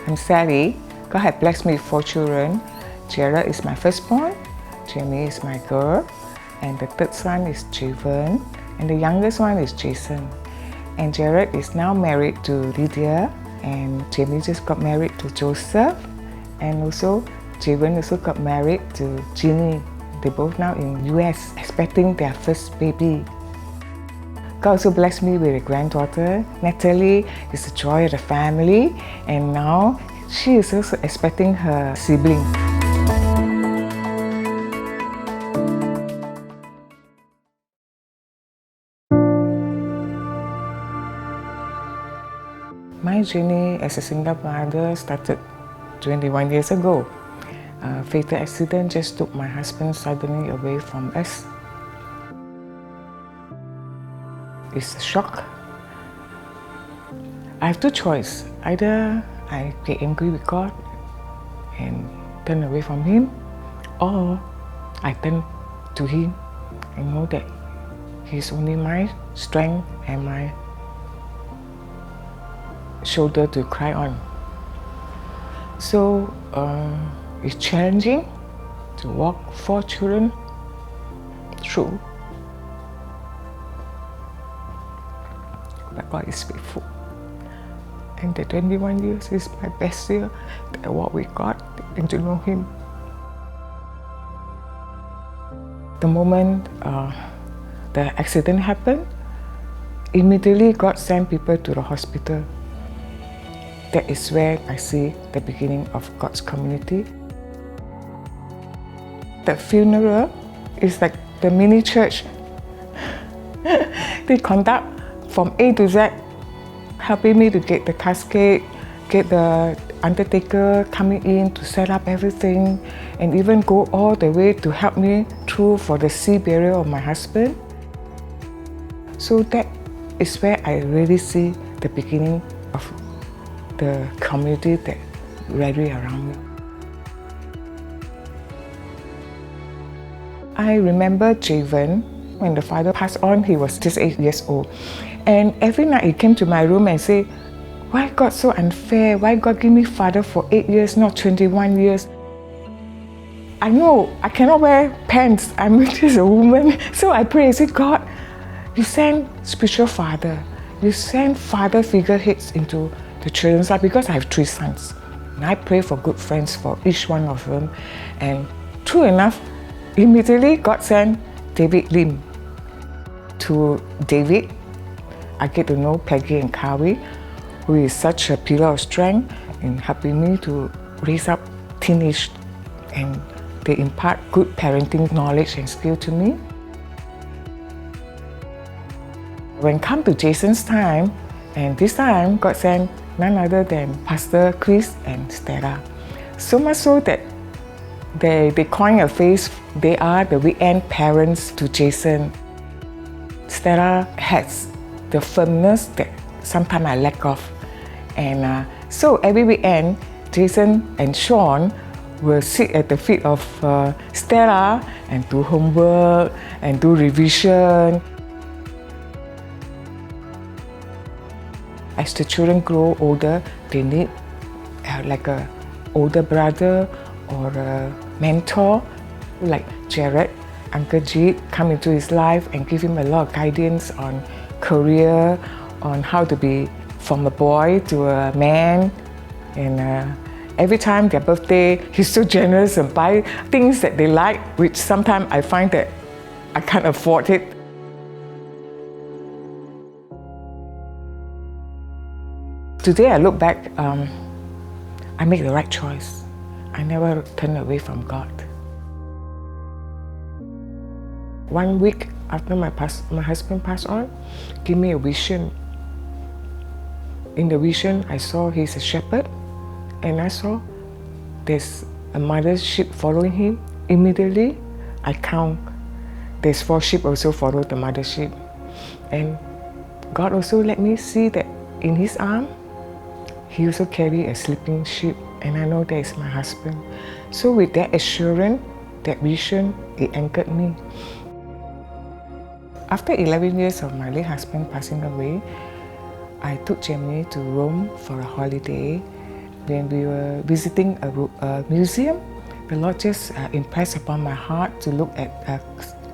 I'm Sally. God has blessed me with 4 children. Jared is my firstborn, Jamie is my girl, and the third son is Javen, and the youngest one is Jason. And Jared is now married to Lydia, and Jamie just got married to Joseph, and also Javen also got married to Ginny. They're both now in US expecting their first baby. God also blessed me with a granddaughter. Natalie is the joy of the family, and now she is also expecting her sibling. My journey as a single mother started 21 years ago. A fatal accident just took my husband suddenly away from us. It's a shock. I have 2 choices. Either I get angry with God and turn away from Him, or I turn to Him and know that He's only my strength and my shoulder to cry on. So it's challenging to walk 4 children through. But God is faithful. And the 21 years is my best year to walk with God and to know Him. The moment the accident happened, immediately God sent people to the hospital. That is where I see the beginning of God's community. The funeral is like the mini church. They conduct from A to Z, helping me to get the casket, get the undertaker coming in to set up everything, and even go all the way to help me through for the sea burial of my husband. So that is where I really see the beginning of the community that rally around me. I remember Javen, when the father passed on, he was just 8 years old. And every night he came to my room and said, "Why God so unfair? Why God give me father for 8 years, not 21 years? I know I cannot wear pants. I'm just a woman." So I pray, I said, "God, you send spiritual father. You send father figureheads into the children's life," because I have 3 sons. And I pray for good friends for each one of them. And true enough, immediately God sent David Lim. To David, I get to know Peggy and Kawi, who is such a pillar of strength in helping me to raise up teenage, and they impart good parenting knowledge and skill to me. When come to Jason's time, and this time God sent none other than Pastor Chris and Stella. So much so that they coin a phrase, they are the weekend parents to Jason. Stella has the firmness that sometimes I lack of. And so every weekend, Jason and Sean will sit at the feet of Stella and do homework and do revision. As the children grow older, they need like an older brother or a mentor, like Jared. Uncle Jeet come into his life and give him a lot of guidance on career, on how to be from a boy to a man. And every time their birthday, he's so generous and buy things that they like, which sometimes I find that I can't afford it. Today I look back, I made the right choice. I never turned away from God. 1 week after my husband passed on, gave me a vision. In the vision, I saw he's a shepherd, and I saw there's a mother's sheep following him. Immediately, I count. There's 4 sheep also follow the mother's sheep. And God also let me see that in his arm, he also carry a sleeping sheep, and I know that is my husband. So with that assurance, that vision, it anchored me. After 11 years of my late husband passing away, I took Gemini to Rome for a holiday. When we were visiting a museum, the Lord just impressed upon my heart to look at a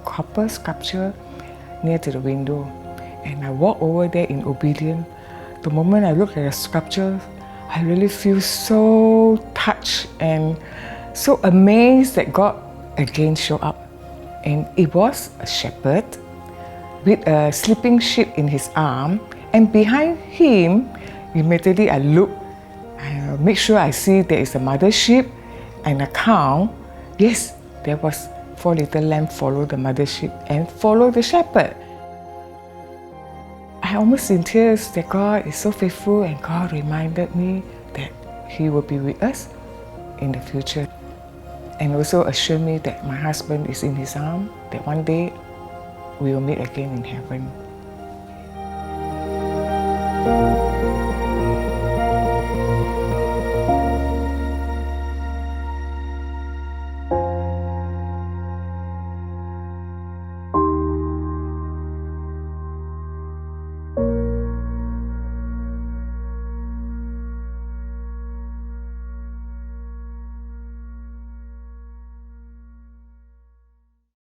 copper sculpture near to the window. And I walked over there in obedience. The moment I looked at the sculpture, I really feel so touched and so amazed that God again showed up. And it was a shepherd with a sleeping sheep in his arm, and behind him, immediately I look, I make sure I see there is a mother sheep and a cow. Yes, there was 4 little lambs follow the mother sheep and follow the shepherd. I almost in tears that God is so faithful, and God reminded me that He will be with us in the future. And also assured me that my husband is in His arms, that one day we will meet again in heaven.